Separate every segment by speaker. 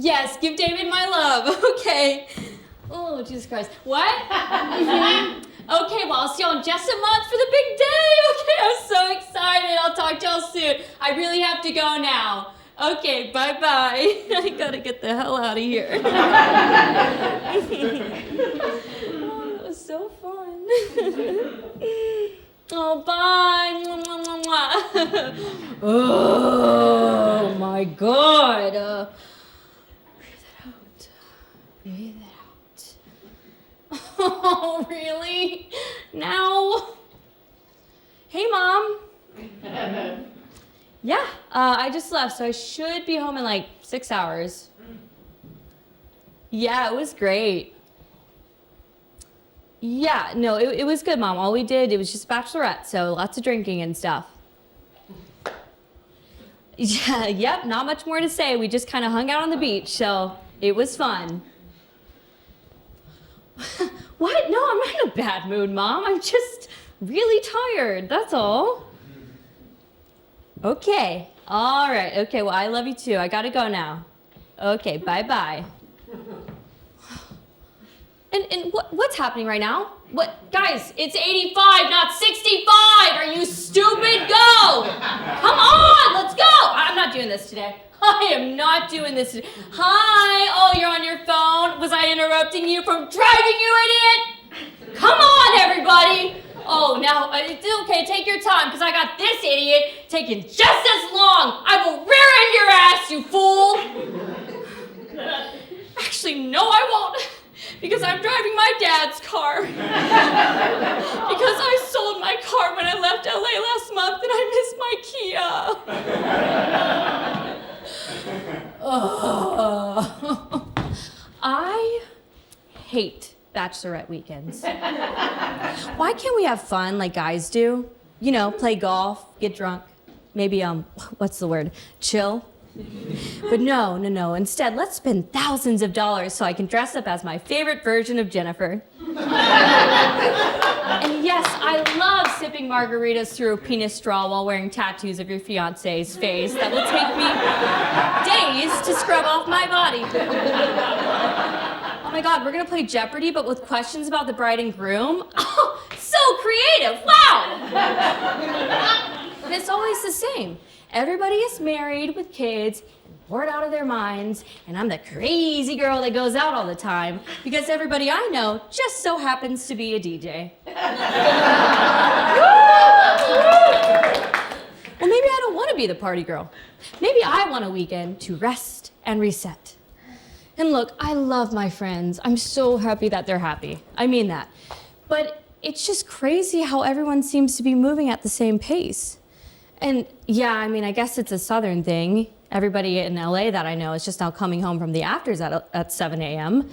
Speaker 1: Yes, give David my love. Okay. Oh, Jesus Christ. What? Okay, well, I'll see y'all in just a month for the big day. Okay, I'm so excited. I'll talk to y'all soon. I really have to go now. Okay, bye-bye. I gotta get the hell out of here. Oh, that was so fun. Oh, bye. Oh, my God. Breathe it out. Breathe it out. Oh, really? Now? Hey, Mom. Yeah, I just left, so I should be home in like 6 hours. Yeah, it was great. Yeah, no, it was good, Mom. All we did, it was just bachelorette, so lots of drinking and stuff. Yeah, yep, not much more to say. We just kind of hung out on the beach, so it was fun. What? No, I'm not in a bad mood, Mom. I'm just really tired, that's all. Okay, all right. Okay, well, I love you too. I gotta go now. Okay, bye-bye. And what's happening right now? What, guys, it's 85, not 65. Are you stupid? Go! Come on, let's go. I'm not doing this today. I am not doing this today. Hi, oh, you're on your phone. Was I interrupting you from driving, you idiot? Come on, everybody. Oh, now, it's okay, take your time, because I got this idiot taking just as long. I will rear end your ass, you fool. Actually, no, I won't, because I'm driving my dad's car. Because I sold my car when I left LA last month, and I missed my Kia. I hate bachelorette weekends. Why can't we have fun like guys do? You know, play golf, get drunk, maybe, what's the word? Chill? But no. Instead, let's spend thousands of dollars so I can dress up as my favorite version of Jennifer. And yes, I love sipping margaritas through a penis straw while wearing tattoos of your fiance's face that will take me days to scrub off my body. Oh my God, we're gonna play Jeopardy, but with questions about the bride and groom? Oh, so creative, wow! And it's always the same. Everybody is married with kids, bored out of their minds, and I'm the crazy girl that goes out all the time because everybody I know just so happens to be a DJ. Well, maybe I don't want to be the party girl. Maybe I want a weekend to rest and reset. And look, I love my friends. I'm so happy that they're happy. I mean that. But it's just crazy how everyone seems to be moving at the same pace. And yeah, I mean, I guess it's a Southern thing. Everybody in LA that I know is just now coming home from the afters at 7 a.m.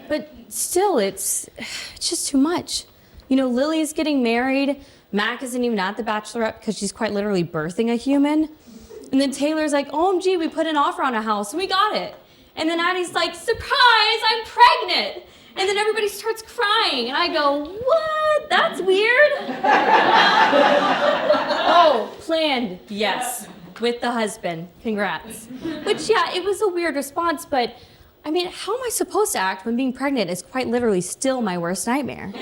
Speaker 1: But still, it's just too much. You know, Lily's getting married. Mac isn't even at the bachelorette because she's quite literally birthing a human. And then Taylor's like, OMG, we put an offer on a house and we got it. And then Addie's like, surprise, I'm pregnant. And then everybody starts crying. And I go, what? That's weird. Oh, planned, yes, with the husband. Congrats. Which, yeah, it was a weird response, but I mean, how am I supposed to act when being pregnant is quite literally still my worst nightmare?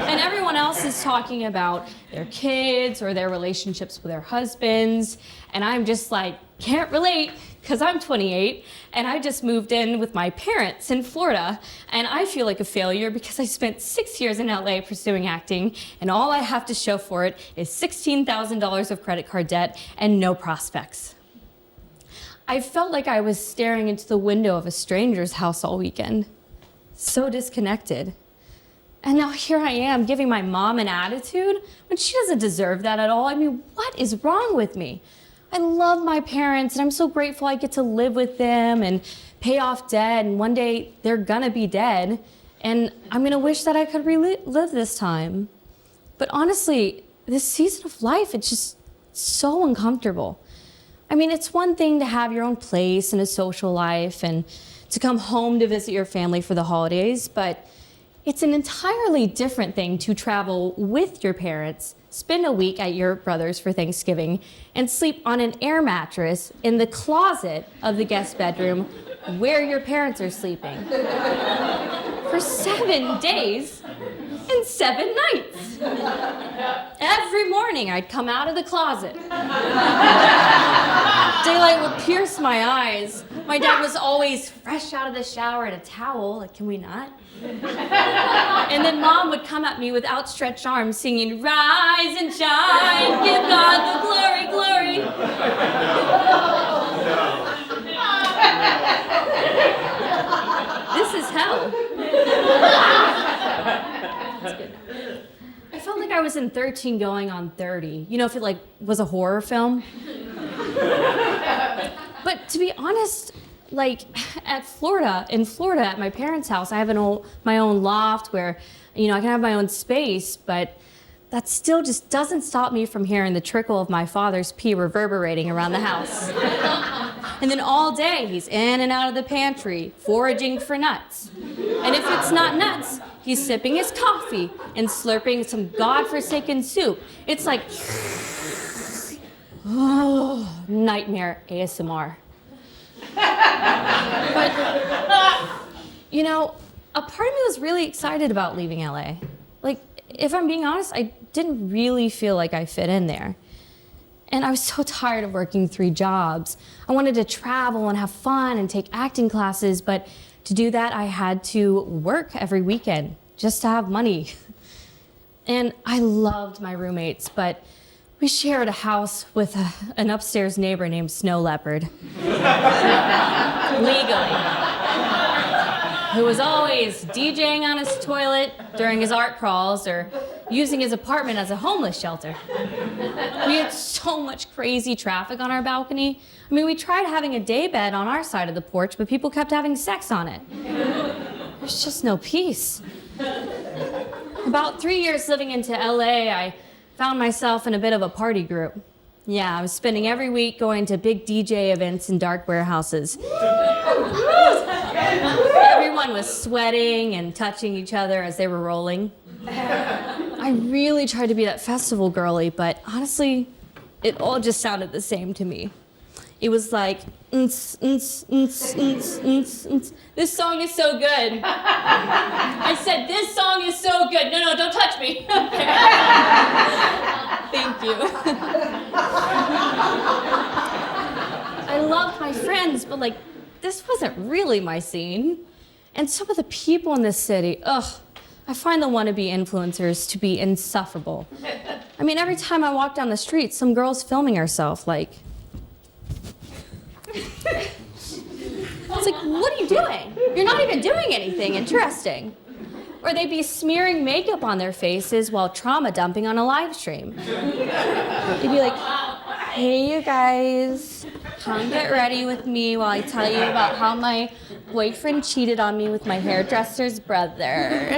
Speaker 1: And everyone else is talking about their kids or their relationships with their husbands, and I'm just like, can't relate, because I'm 28, and I just moved in with my parents in Florida, and I feel like a failure because I spent 6 years in LA pursuing acting, and all I have to show for it is $16,000 of credit card debt and no prospects. I felt like I was staring into the window of a stranger's house all weekend. So disconnected. And now here I am giving my mom an attitude when she doesn't deserve that at all. I mean, what is wrong with me? I love my parents and I'm so grateful I get to live with them and pay off debt, and one day they're gonna be dead and I'm gonna wish that I could relive this time. But honestly, this season of life, it's just so uncomfortable. I mean, it's one thing to have your own place and a social life and to come home to visit your family for the holidays, but It's an entirely different thing to travel with your parents, spend a week at your brother's for Thanksgiving, and sleep on an air mattress in the closet of the guest bedroom where your parents are sleeping. For 7 days and 7 nights. Every morning I'd come out of the closet. Daylight would pierce my eyes. My dad was always fresh out of the shower in a towel, like, can we not? And then Mom would come at me with outstretched arms singing, "Rise and shine, give God the glory, glory." This is hell. That's good. I felt like I was in 13 going on 30. You know, if it like was a horror film. But to be honest, like in Florida, at my parents' house, I have my own loft where, you know, I can have my own space, but that still just doesn't stop me from hearing the trickle of my father's pee reverberating around the house. And then all day, he's in and out of the pantry, foraging for nuts. And if it's not nuts, he's sipping his coffee and slurping some godforsaken soup. It's like, oh, nightmare ASMR. But, you know, a part of me was really excited about leaving LA. Like, if I'm being honest, I didn't really feel like I fit in there. And I was so tired of working 3 jobs. I wanted to travel and have fun and take acting classes, but to do that, I had to work every weekend just to have money. And I loved my roommates, but we shared a house with an upstairs neighbor named Snow Leopard. Legally. Who was always DJing on his toilet during his art crawls or using his apartment as a homeless shelter. We had so much crazy traffic on our balcony. I mean, we tried having a daybed on our side of the porch, but people kept having sex on it. There's just no peace. About 3 years living into LA, I found myself in a bit of a party group. Yeah, I was spending every week going to big DJ events in dark warehouses. Everyone was sweating and touching each other as they were rolling. I really tried to be that festival girly, but honestly, it all just sounded the same to me. It was like, this song is so good. I said, this song is so good. No, don't touch me. Thank you. I loved my friends, but like, this wasn't really my scene. And some of the people in this city, I find the wannabe influencers to be insufferable. I mean, every time I walk down the street, some girl's filming herself, like. It's like, what are you doing? You're not even doing anything interesting. Or they'd be smearing makeup on their faces while trauma dumping on a live stream. They'd be like, hey, you guys, come get ready with me while I tell you about how my boyfriend cheated on me with my hairdresser's brother.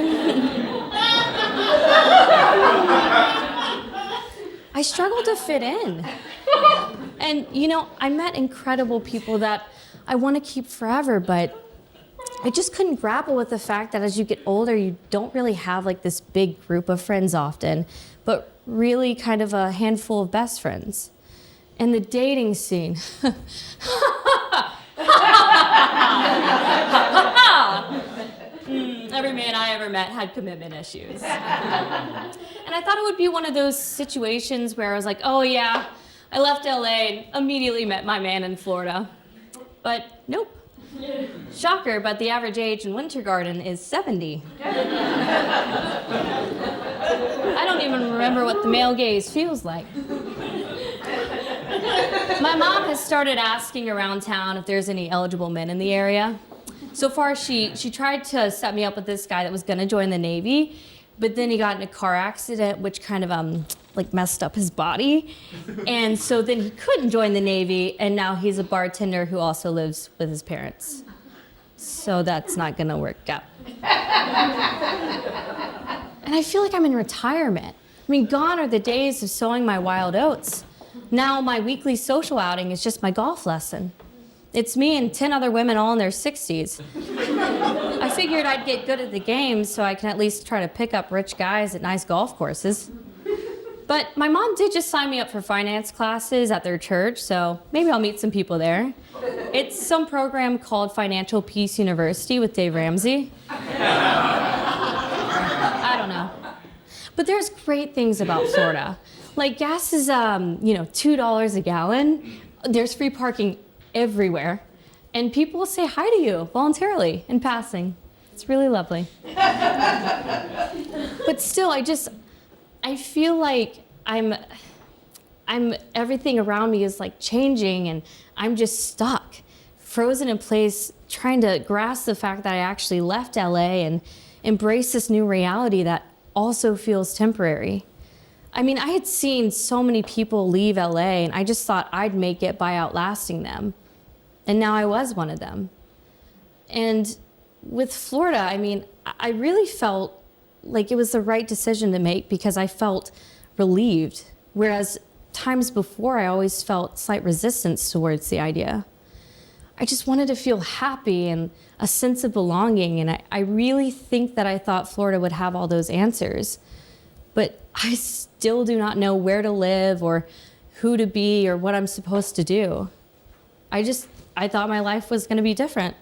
Speaker 1: I struggled to fit in. And, you know, I met incredible people that I want to keep forever, but I just couldn't grapple with the fact that as you get older, you don't really have like this big group of friends often, but really kind of a handful of best friends. And the dating scene. Every man I ever met had commitment issues. And I thought it would be one of those situations where I was like, oh yeah, I left LA and immediately met my man in Florida. But nope. Shocker, but the average age in Winter Garden is 70. I don't even remember what the male gaze feels like. My mom has started asking around town if there's any eligible men in the area. So far, she tried to set me up with this guy that was gonna join the Navy, but then he got in a car accident, which kind of like messed up his body. And so then he couldn't join the Navy, and now he's a bartender who also lives with his parents. So that's not gonna work out. And I feel like I'm in retirement. I mean, gone are the days of sowing my wild oats. Now my weekly social outing is just my golf lesson. It's me and 10 other women all in their 60s. I figure figured I'd get good at the game so I can at least try to pick up rich guys at nice golf courses. But my mom did just sign me up for finance classes at their church, so maybe I'll meet some people there. It's some program called Financial Peace University with Dave Ramsey. I don't know. But there's great things about Florida. Like gas is, $2 a gallon. There's free parking everywhere. And people will say hi to you voluntarily in passing. It's really lovely. But still, I feel like I'm everything around me is like changing and I'm just stuck, frozen in place, trying to grasp the fact that I actually left LA and embrace this new reality that also feels temporary. I mean, I had seen so many people leave LA and I just thought I'd make it by outlasting them. And now I was one of them. And with Florida, I mean, I really felt like it was the right decision to make because I felt relieved, whereas times before I always felt slight resistance towards the idea. I just wanted to feel happy and a sense of belonging, and I really think that I thought Florida would have all those answers. But I still do not know where to live or who to be or what I'm supposed to do. I thought my life was going to be different.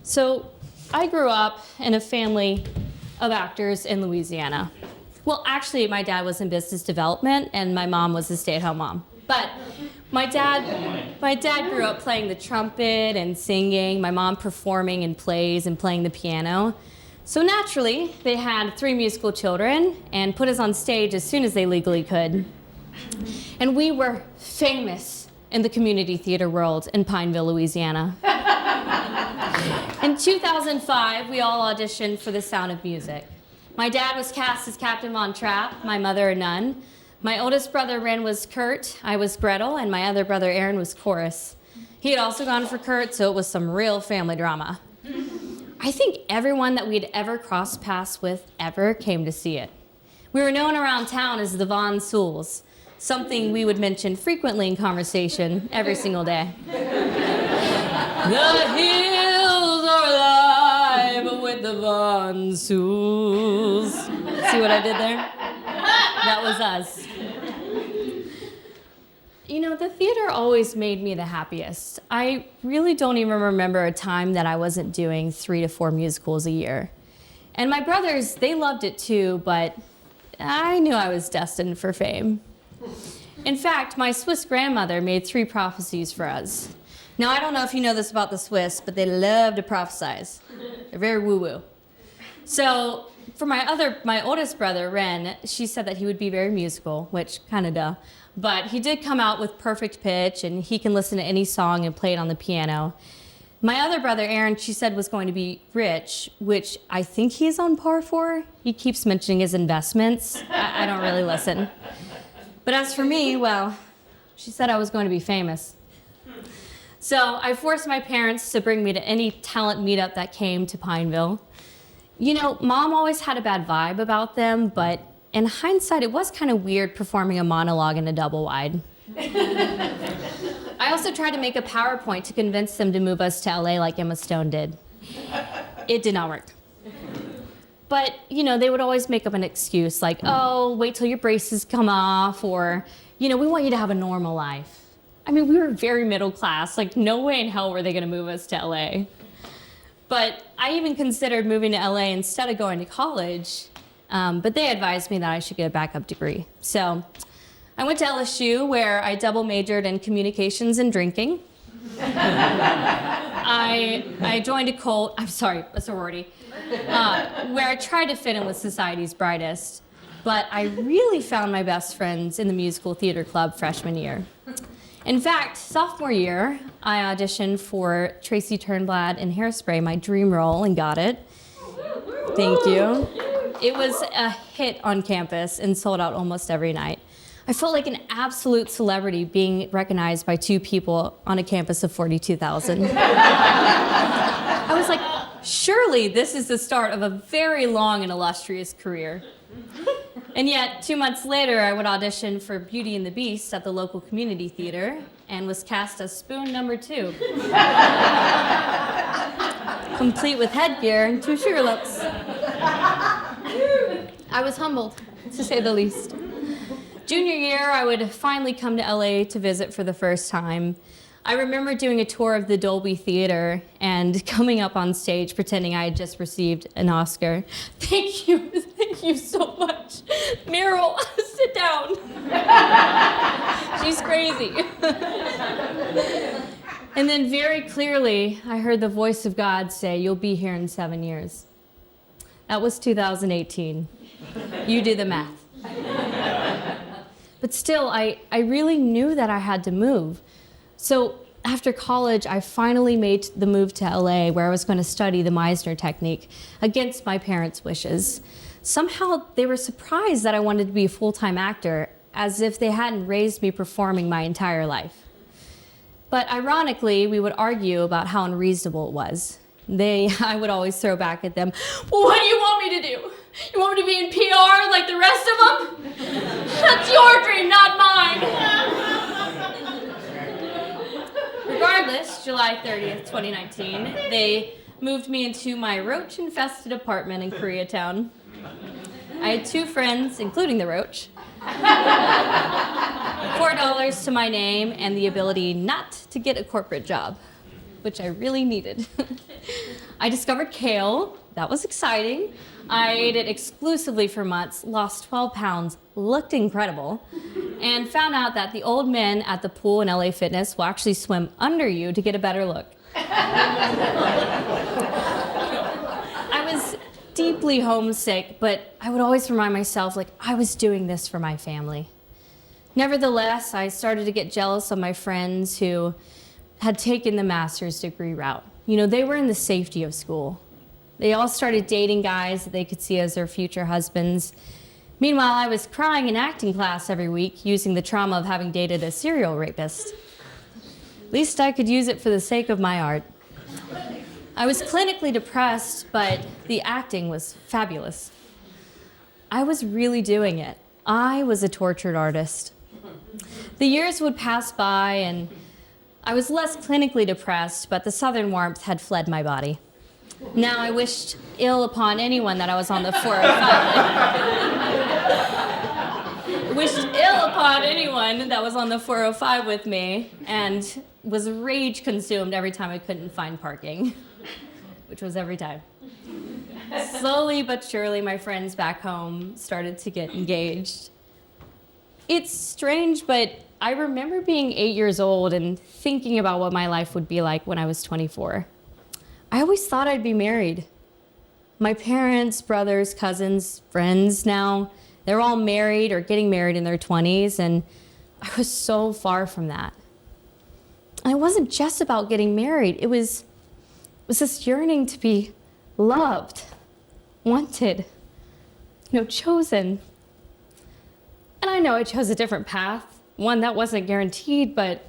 Speaker 1: So I grew up in a family of actors in Louisiana. Well, actually, my dad was in business development and my mom was a stay-at-home mom. But my dad grew up playing the trumpet and singing, my mom performing in plays and playing the piano. So naturally, they had 3 musical children and put us on stage as soon as they legally could. And we were famous in the community theater world in Pineville, Louisiana. In 2005, we all auditioned for The Sound of Music. My dad was cast as Captain Von Trapp, my mother a nun. My oldest brother, Ren, was Kurt, I was Gretel, and my other brother, Aaron, was Chorus. He had also gone for Kurt, so it was some real family drama. I think everyone that we'd ever crossed paths with ever came to see it. We were known around town as the Von Sewells, something we would mention frequently in conversation every single day. The hills are alive with the Von Sewells. See what I did there? That was us. You know, the theater always made me the happiest. I really don't even remember a time that I wasn't doing 3 to 4 musicals a year. And my brothers, they loved it too, but I knew I was destined for fame. In fact, my Swiss grandmother made 3 prophecies for us. Now, I don't know if you know this about the Swiss, but they love to prophesize. They're very woo-woo. So for my oldest brother, Ren, she said that he would be very musical, which kind of duh. But he did come out with perfect pitch, and he can listen to any song and play it on the piano. My other brother, Aaron, she said was going to be rich, which I think he's on par for. He keeps mentioning his investments. I don't really listen. But as for me, well, she said I was going to be famous. So I forced my parents to bring me to any talent meetup that came to Pineville. You know, Mom always had a bad vibe about them, but in hindsight, it was kind of weird performing a monologue in a double wide. I also tried to make a PowerPoint to convince them to move us to LA like Emma Stone did. It did not work. But, you know, they would always make up an excuse like, oh, wait till your braces come off, or, you know, we want you to have a normal life. I mean, we were very middle class. Like, no way in hell were they going to move us to LA. But I even considered moving to LA instead of going to college. But they advised me that I should get a backup degree. So I went to LSU, where I double majored in communications and drinking. I joined a sorority, where I tried to fit in with society's brightest. But I really found my best friends in the musical theater club freshman year. In fact, sophomore year, I auditioned for Tracy Turnblad in Hairspray, my dream role, and got it. Thank you. It was a hit on campus and sold out almost every night. I felt like an absolute celebrity being recognized by 2 people on a campus of 42,000. I was like, surely this is the start of a very long and illustrious career. And yet, 2 months later, I would audition for Beauty and the Beast at the local community theater and was cast as spoon number 2. complete with headgear and 2 sugarloaves. I was humbled, to say the least. Junior year, I would finally come to LA to visit for the first time. I remember doing a tour of the Dolby Theater and coming up on stage pretending I had just received an Oscar. Thank you so much. Meryl, sit down. She's crazy. And then very clearly, I heard the voice of God say, "You'll be here in 7 years." That was 2018. You do the math. But still, I really knew that I had to move. So after college, I finally made the move to LA where I was going to study the Meisner technique against my parents' wishes. Somehow they were surprised that I wanted to be a full-time actor, as if they hadn't raised me performing my entire life. But ironically, we would argue about how unreasonable it was. I would always throw back at them, "Well, what do you want me to do? You want me to be in PR like the rest of them? That's your dream, not mine." Regardless, July 30th, 2019, they moved me into my roach-infested apartment in Koreatown. I had 2 friends, including the roach, $4 to my name, and the ability not to get a corporate job, which I really needed. I discovered kale. That was exciting. I ate it exclusively for months, lost 12 pounds, looked incredible, and found out that the old men at the pool in LA Fitness will actually swim under you to get a better look. I was deeply homesick, but I would always remind myself, like, I was doing this for my family. Nevertheless, I started to get jealous of my friends who had taken the master's degree route. You know, they were in the safety of school. They all started dating guys that they could see as their future husbands. Meanwhile, I was crying in acting class every week using the trauma of having dated a serial rapist. At least I could use it for the sake of my art. I was clinically depressed, but the acting was fabulous. I was really doing it. I was a tortured artist. The years would pass by, and I was less clinically depressed, but the southern warmth had fled my body. Now I wished ill upon anyone that I was on the 405. Wished ill upon anyone that was on the 405 with me, and was rage consumed every time I couldn't find parking, which was every time. Slowly but surely, my friends back home started to get engaged. It's strange, but I remember being 8 years old and thinking about what my life would be like when I was 24. I always thought I'd be married. My parents, brothers, cousins, friends now, they're all married or getting married in their 20s, and I was so far from that. And it wasn't just about getting married. It was this yearning to be loved, wanted, chosen. And I know I chose a different path, one that wasn't guaranteed, but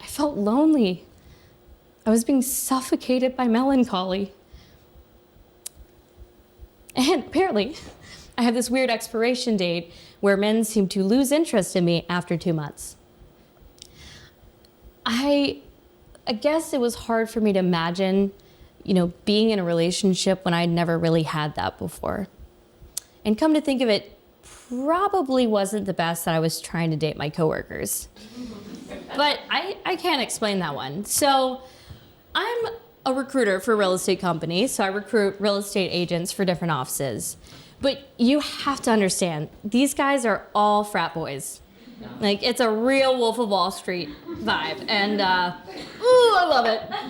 Speaker 1: I felt lonely. I was being suffocated by melancholy. And apparently, I have this weird expiration date where men seem to lose interest in me after 2 months. I guess it was hard for me to imagine, being in a relationship when I'd never really had that before. And come to think of it, probably wasn't the best that I was trying to date my coworkers. But I can't explain that one. So I'm a recruiter for a real estate company, so I recruit real estate agents for different offices. But you have to understand, these guys are all frat boys. Like, it's a real Wolf of Wall Street vibe. And, I love it. I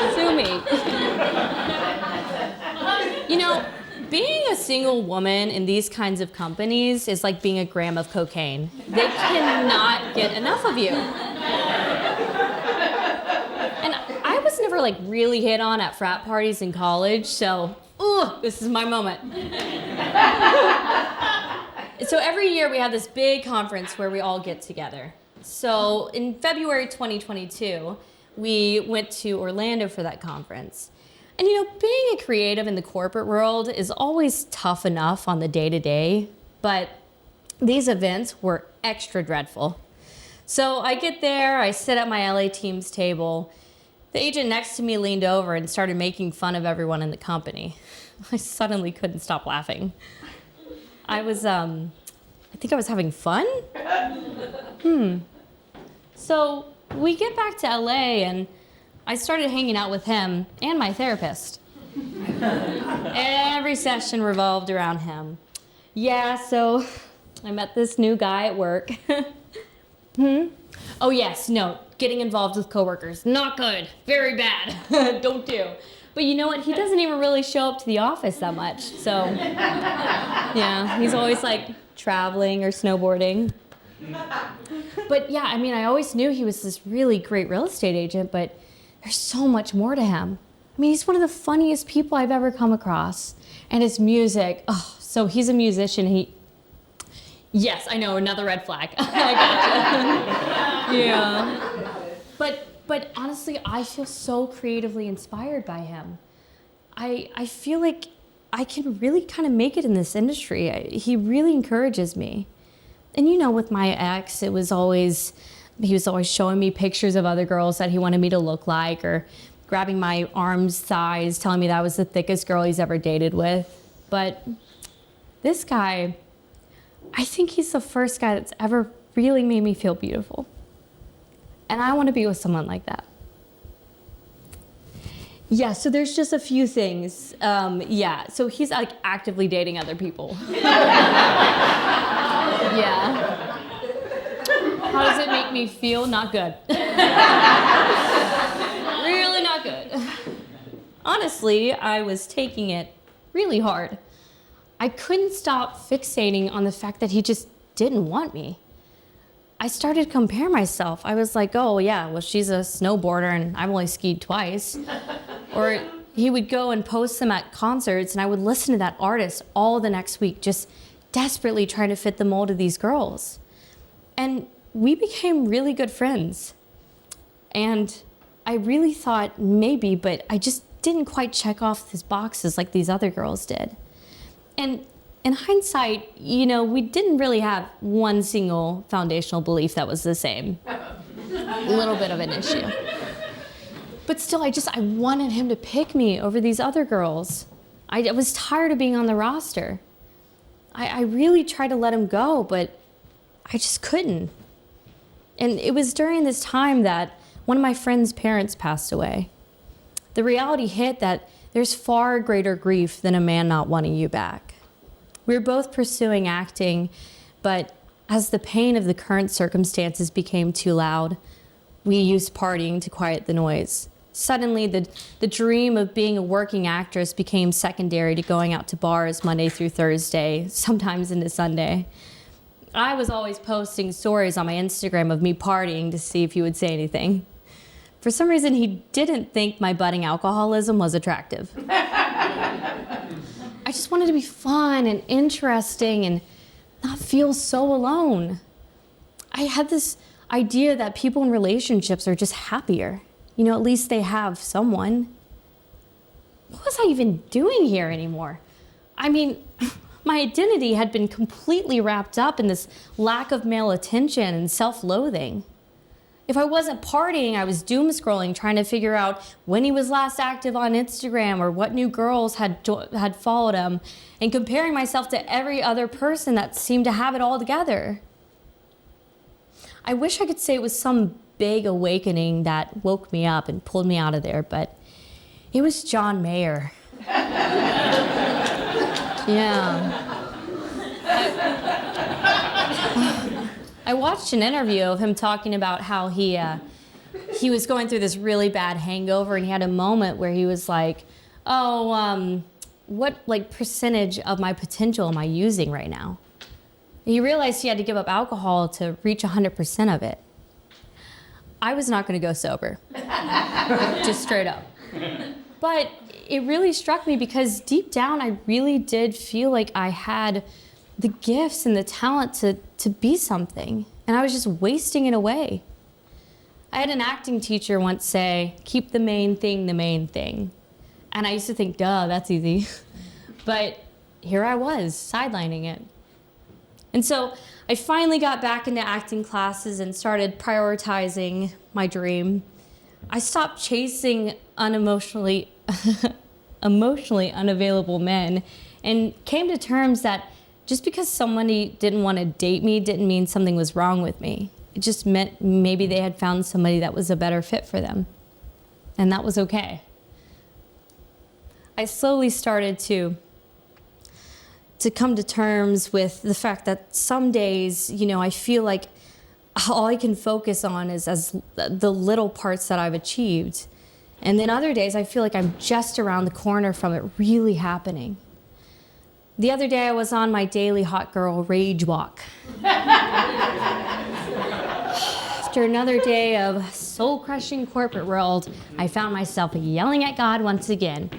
Speaker 1: love it. Sue me. Being a single woman in these kinds of companies is like being a gram of cocaine. They cannot get enough of you. And I was never really hit on at frat parties in college, so, this is my moment. So every year we have this big conference where we all get together. So in February 2022, we went to Orlando for that conference. And being a creative in the corporate world is always tough enough on the day-to-day, but these events were extra dreadful. So I get there, I sit at my LA team's table, The agent next to me leaned over and started making fun of everyone in the company. I suddenly couldn't stop laughing. I think I was having fun? So we get back to LA and I started hanging out with him and my therapist. Every session revolved around him. Yeah, so I met this new guy at work. Oh yes, no, getting involved with coworkers, not good, very bad, don't do. But you know what, he doesn't even really show up to the office that much, so yeah, he's always like traveling or snowboarding. But yeah, I mean, I always knew he was this really great real estate agent, but there's so much more to him. I mean, he's one of the funniest people I've ever come across. And his music, oh, so he's a musician, yes, I know, another red flag. I gotcha. Yeah. But honestly, I feel so creatively inspired by him. I feel like I can really kind of make it in this industry. He really encourages me. And you know, with my ex, he was always showing me pictures of other girls that he wanted me to look like, or grabbing my arms, thighs, telling me that I was the thickest girl he's ever dated with. But this guy, I think he's the first guy that's ever really made me feel beautiful. And I want to be with someone like that. Yeah, so there's just a few things. Yeah, so he's like actively dating other people. Yeah. How does it make me feel? Not good. Really not good. Honestly, I was taking it really hard. I couldn't stop fixating on the fact that he just didn't want me. I started to compare myself. I was like, oh yeah, well, she's a snowboarder and I've only skied twice. Or he would go and post them at concerts and I would listen to that artist all the next week, just desperately trying to fit the mold of these girls. And we became really good friends. And I really thought maybe, but I just didn't quite check off his boxes like these other girls did. And in hindsight, you know, we didn't really have one single foundational belief that was the same. A little bit of an issue. But still, I wanted him to pick me over these other girls. I was tired of being on the roster. I really tried to let him go, but I just couldn't. And it was during this time that one of my friend's parents passed away. The reality hit that there's far greater grief than a man not wanting you back. We were both pursuing acting, but as the pain of the current circumstances became too loud, we used partying to quiet the noise. Suddenly, the dream of being a working actress became secondary to going out to bars Monday through Thursday, sometimes into Sunday. I was always posting stories on my Instagram of me partying to see if he would say anything. For some reason, he didn't think my budding alcoholism was attractive. I just wanted to be fun and interesting and not feel so alone. I had this idea that people in relationships are just happier. You know, at least they have someone. What was I even doing here anymore? I mean, my identity had been completely wrapped up in this lack of male attention and self-loathing. If I wasn't partying, I was doom scrolling, trying to figure out when he was last active on Instagram or what new girls had followed him, and comparing myself to every other person that seemed to have it all together. I wish I could say it was some big awakening that woke me up and pulled me out of there, but it was John Mayer. Yeah. I watched an interview of him talking about how he was going through this really bad hangover, and he had a moment where he was like, what like percentage of my potential am I using right now? And he realized he had to give up alcohol to reach 100% of it. I was not going to go sober, just straight up. But it really struck me because deep down, I really did feel like I had the gifts and the talent to be something, and I was just wasting it away. I had an acting teacher once say, keep the main thing the main thing. And I used to think, duh, that's easy. But here I was, sidelining it. And so I finally got back into acting classes and started prioritizing my dream. I stopped chasing unemotionally, emotionally unavailable men and came to terms that just because somebody didn't want to date me didn't mean something was wrong with me. It just meant maybe they had found somebody that was a better fit for them. And that was okay. I slowly started to come to terms with the fact that some days, I feel like all I can focus on is as the little parts that I've achieved. And then other days I feel like I'm just around the corner from it really happening. The other day I was on my daily hot girl rage walk. After another day of soul-crushing corporate world, I found myself yelling at God once again.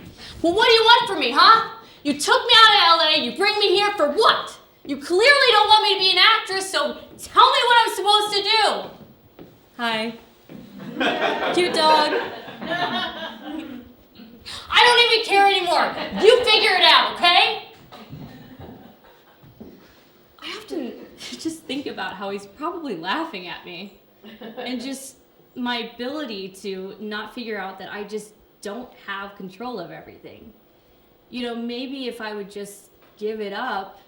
Speaker 1: Well, what do you want from me, huh? You took me out of LA, you bring me here for what? You clearly don't want me to be an actress, so tell me what I'm supposed to do. Hi. Cute dog. I don't even care anymore. You figure it out, okay? I often just think about how he's probably laughing at me. And just my ability to not figure out that I just don't have control of everything. Maybe if I would just give it up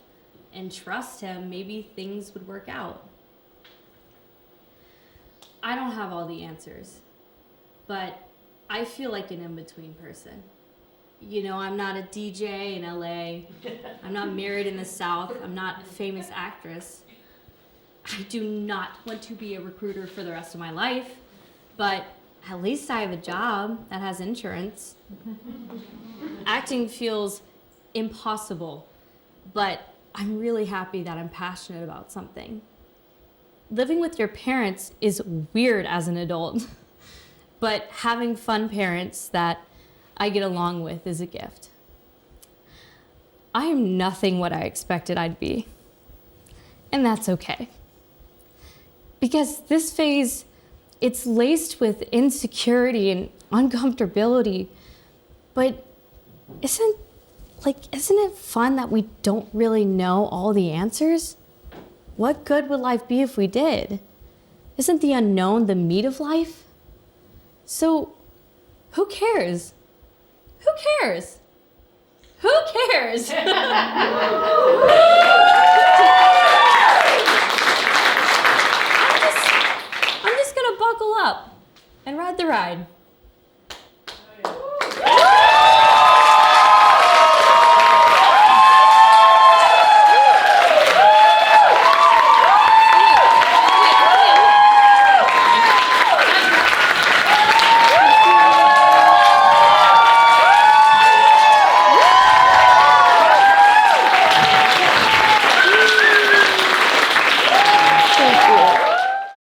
Speaker 1: and trust him, maybe things would work out. I don't have all the answers, but I feel like an in-between person. I'm not a DJ in LA. I'm not married in the South. I'm not a famous actress. I do not want to be a recruiter for the rest of my life, but at least I have a job that has insurance. Acting feels impossible, but I'm really happy that I'm passionate about something. Living with your parents is weird as an adult, but having fun parents that I get along with is a gift. I am nothing what I expected I'd be, and that's okay. Because this phase, it's laced with insecurity and uncomfortability, but isn't it fun that we don't really know all the answers? What good would life be if we did? Isn't the unknown the meat of life? So, who cares? Who cares? Who cares? I'm just gonna buckle up and ride the ride.